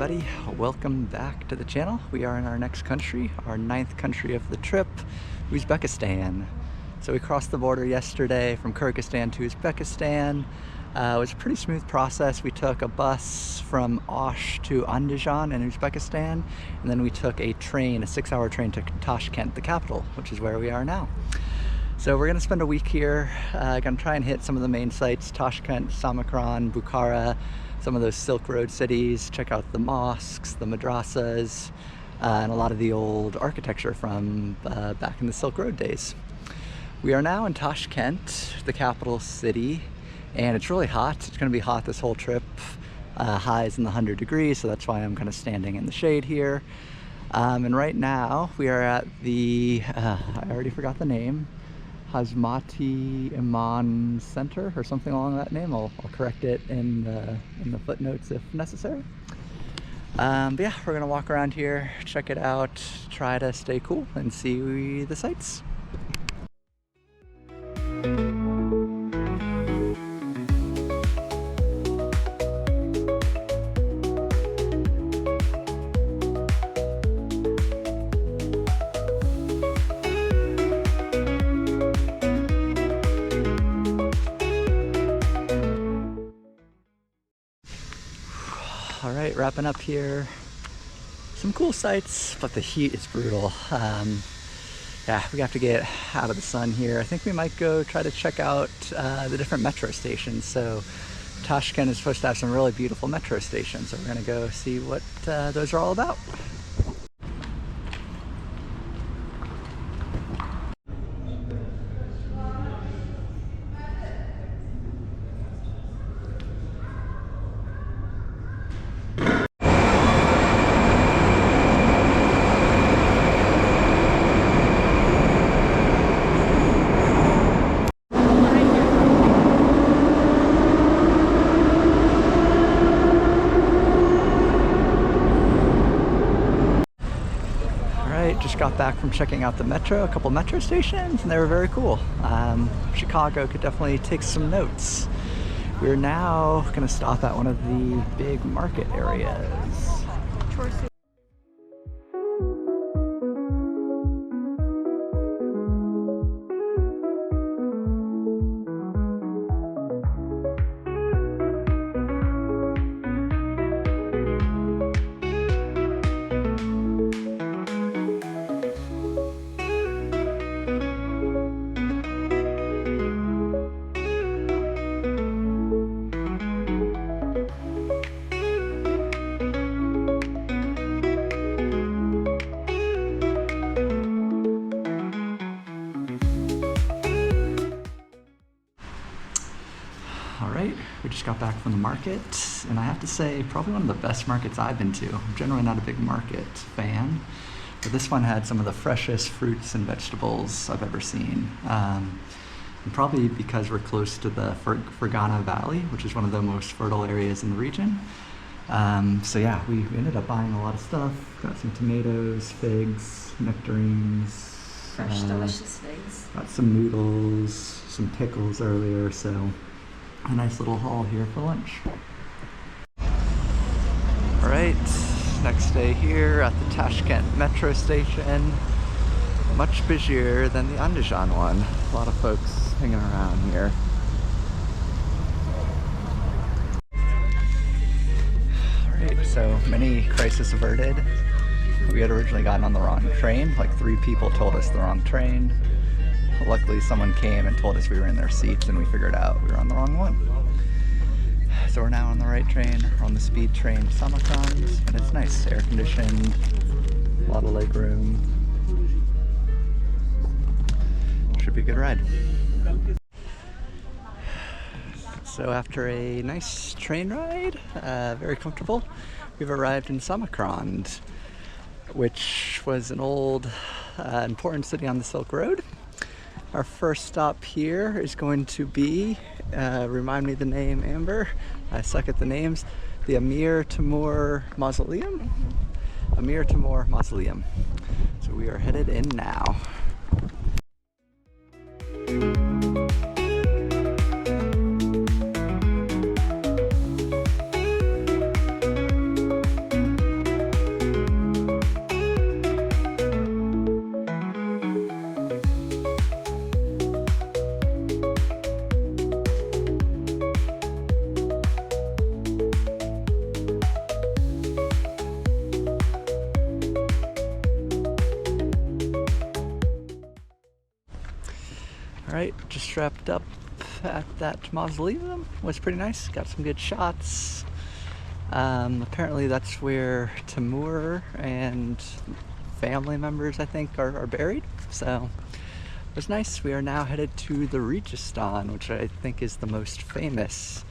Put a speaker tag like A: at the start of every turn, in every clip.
A: everybody, welcome back to the channel. We are in our next country, our 9th country of the trip, Uzbekistan. So we crossed the border yesterday from Kyrgyzstan to Uzbekistan. It was a pretty smooth process. We took a bus from Osh to Andijan in Uzbekistan, and then we took a train, a 6-hour train to Tashkent, the capital, which is where we are now. So we're gonna spend a week here, gonna try and hit some of the main sites, Tashkent, Samarkand, Bukhara, some of those Silk Road cities, check out the mosques, the madrasas, and a lot of the old architecture from back in the Silk Road days. We are now in Tashkent, the capital city, and it's really hot. It's gonna be hot this whole trip. Highs in the 100 degrees, so that's why I'm kind of standing in the shade here. And right now we are at the, I already forgot the name, Hazmati Iman Center or something along that name. I'll correct it in the footnotes if necessary. But yeah, we're gonna walk around here, check it out, try to stay cool and see the sights. All right, wrapping up here. Some cool sights, but the heat is brutal. Yeah, we have to get out of the sun here. I think we might go try to check out the different metro stations. So Tashkent is supposed to have some really beautiful metro stations, so we're gonna go see what those are all about. Just got back from checking out the metro, a couple metro stations, and they were very cool. Chicago could definitely take some notes. We're now going to stop at one of the big market areas. Alright, we just got back from the market, and I have to say, probably one of the best markets I've been to. I'm generally not a big market fan, but this one had some of the freshest fruits and vegetables I've ever seen. And probably because we're close to the Fergana Valley, which is one of the most fertile areas in the region. So yeah, we ended up buying a lot of stuff. Got some tomatoes, figs, nectarines.
B: Fresh, delicious figs. Got
A: some noodles, some pickles earlier, so a nice little haul here for lunch. All right, next day here at the Tashkent metro station. Much busier than the Andijan one. A lot of folks hanging around here. All right, so mini crisis averted. We had originally gotten on the wrong train. Like 3 people told us the wrong train. Luckily someone came and told us we were in their seats, and we figured out we were on the wrong one. So we're now on the right train, we're on the speed train to Samarkand, and it's nice, air conditioned, a lot of leg room. Should be a good ride. So after a nice train ride, very comfortable, we've arrived in Samarkand, which was an old, important city on the Silk Road. Our first stop here is going to be, remind me the name, Amber, I suck at the names, the Amir Timur Mausoleum? Amir Timur Mausoleum. So we are headed in now. Alright, just wrapped up at that mausoleum. Was pretty nice, got some good shots. Apparently that's where Timur and family members, I think, are buried. So it was nice. We are now headed to the Registan, which I think is the most famous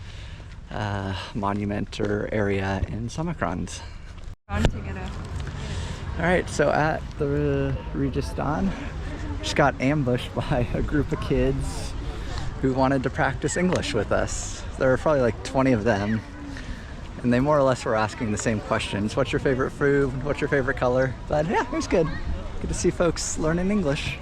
A: monument or area in Samarkand. Alright, so at the Registan, just got ambushed by a group of kids who wanted to practice English with us. There were probably like 20 of them, and they more or less were asking the same questions. What's your favorite food? What's your favorite color? But yeah, it was good. Good to see folks learning English.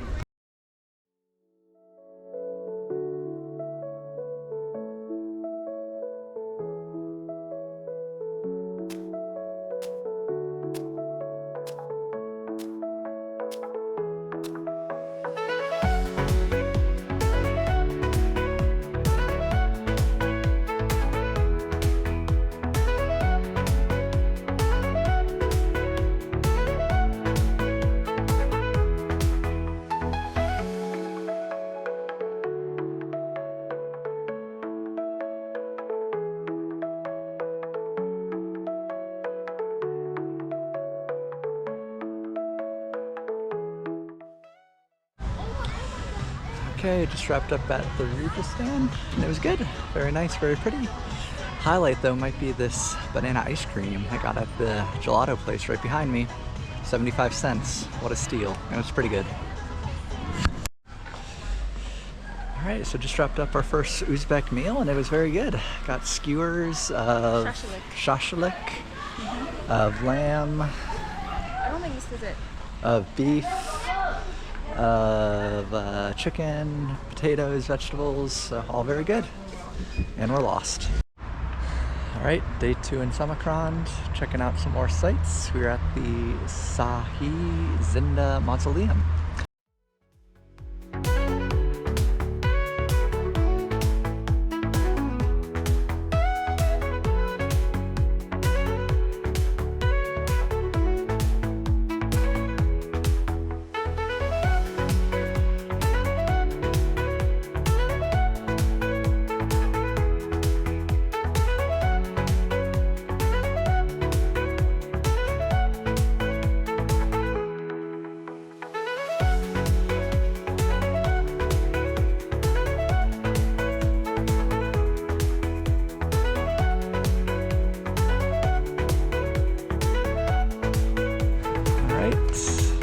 A: Okay, just wrapped up at the Uzbekistan, and it was good. Very nice, very pretty. Highlight though might be this banana ice cream I got at the gelato place right behind me. 75 cents. What a steal. And it's pretty good. Alright, so just wrapped up our first Uzbek meal, and it was very good. Got skewers of shashlik, of lamb,
B: I don't think this is it.
A: of beef, of chicken, potatoes, vegetables, all very good. And we're lost. Alright, day 2 in Samarkand, checking out some more sights. We're at the Sahi Zinda Mausoleum.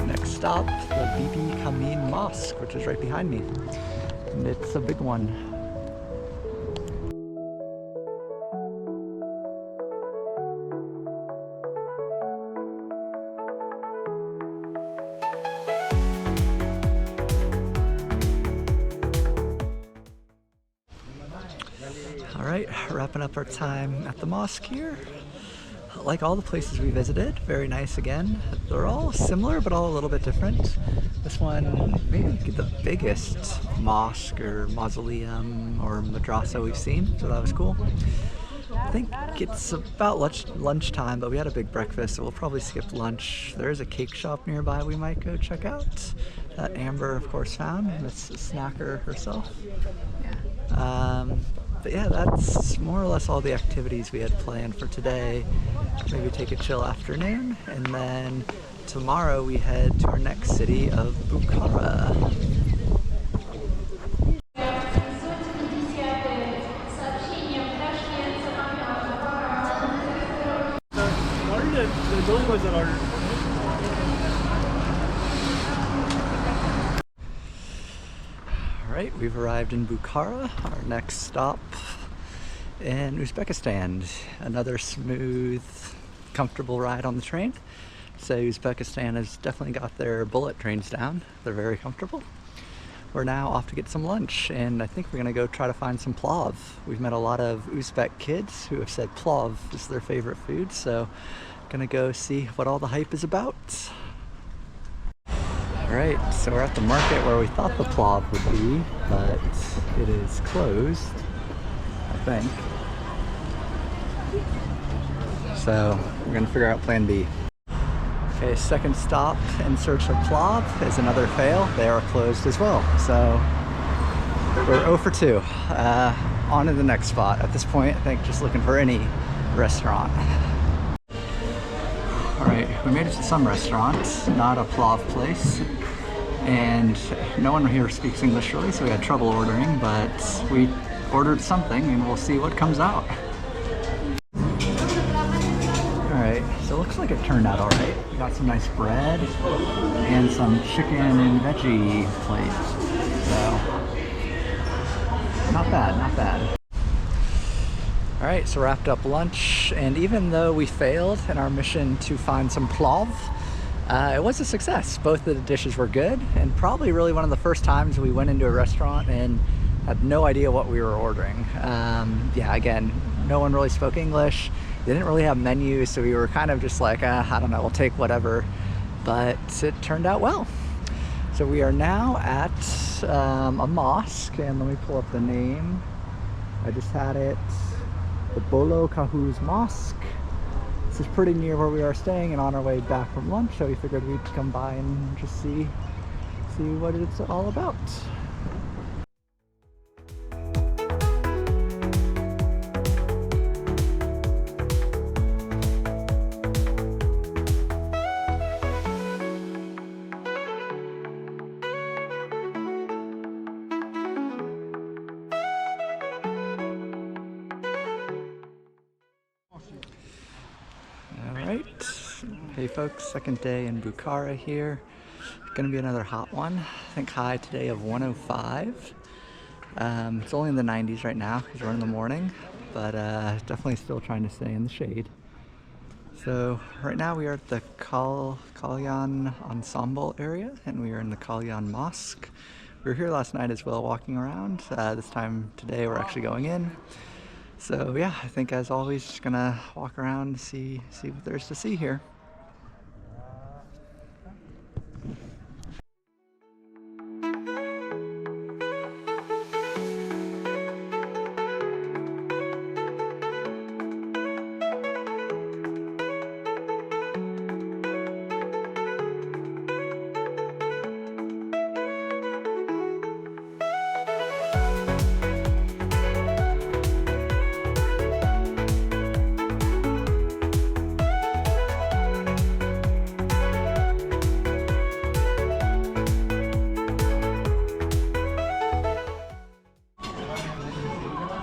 A: Next stop, the Bibi Kamin Mosque, which is right behind me. And it's a big one. Alright, wrapping up our time at the mosque here. Like all the places we visited, very nice again. They're all similar, but all a little bit different. This one, maybe the biggest mosque or mausoleum or madrasa we've seen, so that was cool. I think it's about lunchtime, but we had a big breakfast, so we'll probably skip lunch. There is a cake shop nearby we might go check out. That Amber, of course, found. Miss Snacker herself. But yeah, that's more or less all the activities we had planned for today. Maybe take a chill afternoon, and then tomorrow we head to our next city of Bukhara. Alright, we've arrived in Bukhara, our next stop in Uzbekistan. Another smooth, comfortable ride on the train. So Uzbekistan has definitely got their bullet trains down. They're very comfortable. We're now off to get some lunch, and I think we're gonna go try to find some plov. We've met a lot of Uzbek kids who have said plov is their favorite food, so gonna go see what all the hype is about. Alright, so we're at the market where we thought the plov would be, but it is closed, I think. So we're gonna figure out plan B. Okay, second stop in search of plov is another fail. They are closed as well. So We're 0 for 2. On to the next spot. At this point, I think just looking for any restaurant. Alright, we made it to some restaurant, not a plav place. And no one here speaks English really, so we had trouble ordering, but we ordered something and we'll see what comes out. Alright, so it looks like it turned out alright. We got some nice bread and some chicken and veggie plate. So, not bad, not bad. Alright, so wrapped up lunch, and even though we failed in our mission to find some plav, it was a success. Both of the dishes were good, and probably really one of the first times we went into a restaurant and had no idea what we were ordering. Yeah, again, no one really spoke English. They didn't really have menus, so we were kind of just like, I don't know, we'll take whatever. But it turned out well. So we are now at a mosque, and let me pull up the name. I just had it. The Bolo Kahuz Mosque. This is pretty near where we are staying and on our way back from lunch, so we figured we'd come by and just see what it's all about. Alright, hey folks, second day in Bukhara here. Gonna be another hot one. I think high today of 105. It's only in the 90s right now because we're in the morning, but definitely still trying to stay in the shade. So right now we are at the Kalyan Ensemble area, and we are in the Kalyan Mosque. We were here last night as well, walking around. This time today we're actually going in. So yeah, I think as always, just gonna walk around and see what there's to see here.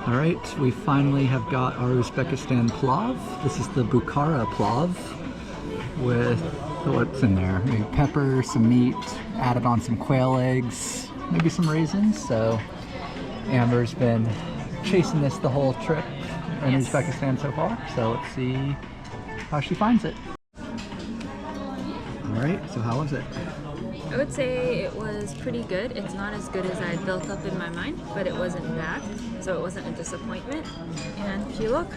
A: Alright, we finally have got our Uzbekistan plav. This is the Bukhara plav with what's in there? Maybe pepper, some meat, added on some quail eggs, maybe some raisins. So Amber's been chasing this the whole trip in Uzbekistan so far. So let's see how she finds it. Alright, so how was it?
B: I would say it was pretty good. It's not as good as I had built up in my mind, but it wasn't bad, so it wasn't a disappointment. And if you look,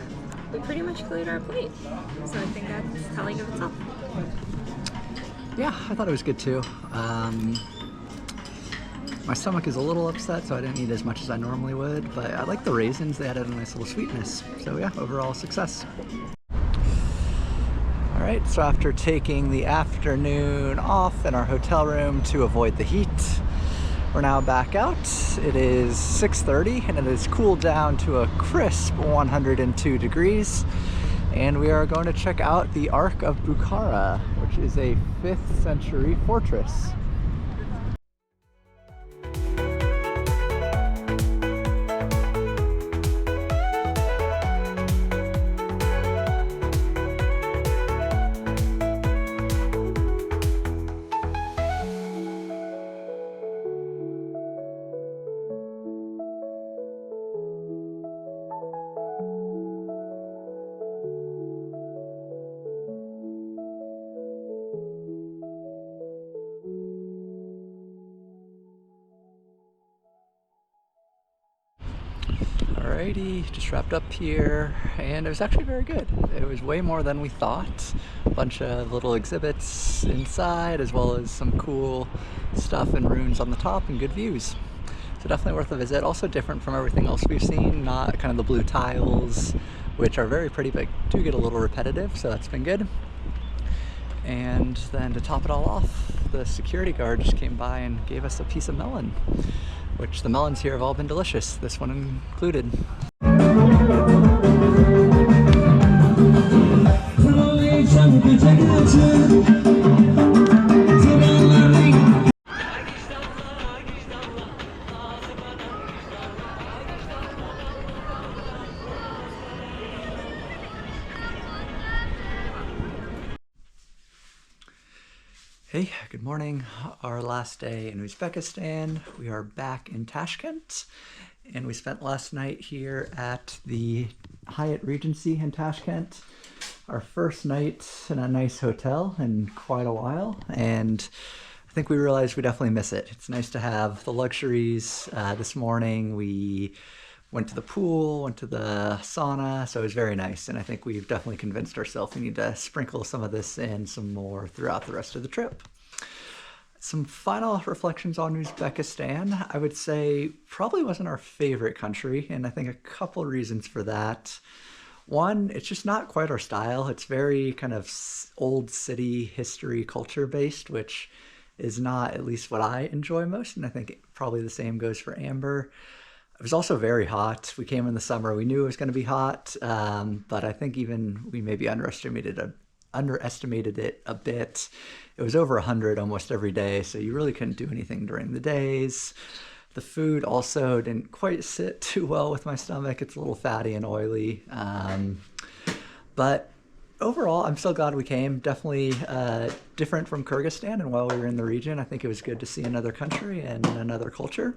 B: we pretty much cleared our plate, so I think that's telling of itself.
A: Yeah, I thought it was good too. My stomach is a little upset, so I didn't eat as much as I normally would, but I like the raisins. They added a nice little sweetness. So yeah, overall success. Alright, so after taking the afternoon off in our hotel room to avoid the heat, we're now back out. It is 6:30 and it has cooled down to a crisp 102 degrees. And we are going to check out the Ark of Bukhara, which is a 5th century fortress. Alrighty, just wrapped up here, and it was actually very good. It was way more than we thought. A bunch of little exhibits inside, as well as some cool stuff and ruins on the top and good views. So definitely worth a visit. Also different from everything else we've seen, not kind of the blue tiles, which are very pretty but do get a little repetitive, so that's been good. And then to top it all off, the security guard just came by and gave us a piece of melon. which the melons here have all been delicious, this one included. Hey, good morning. Our last day in Uzbekistan. We are back in Tashkent, and we spent last night here at the Hyatt Regency in Tashkent. Our first night in a nice hotel in quite a while, and I think we realized we definitely miss it. It's nice to have the luxuries. This morning we went to the pool, went to the sauna, so it was very nice, and I think we've definitely convinced ourselves we need to sprinkle some of this in some more throughout the rest of the trip. Some final reflections on Uzbekistan. I would say probably wasn't our favorite country, and I think a couple reasons for that. One, it's just not quite our style. It's very kind of old city history culture based, which is not at least what I enjoy most, and I think probably the same goes for Amber. It was also very hot. We came in the summer. We knew it was going to be hot, but I think even we maybe underestimated it a bit. It was over 100 almost every day, so you really couldn't do anything during the days. The food also didn't quite sit too well with my stomach. It's a little fatty and oily. But overall, I'm so glad we came. Definitely different from Kyrgyzstan, and while we were in the region, I think it was good to see another country and another culture.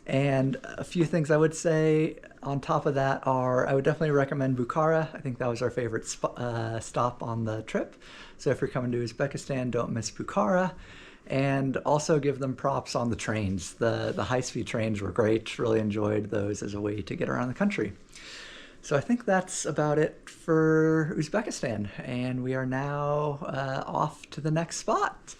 A: And a few things I would say on top of that are, I would definitely recommend Bukhara. I think that was our favorite stop on the trip. So if you're coming to Uzbekistan, don't miss Bukhara. And also give them props on the trains. The high-speed trains were great. Really enjoyed those as a way to get around the country. So I think that's about it for Uzbekistan. And we are now off to the next spot.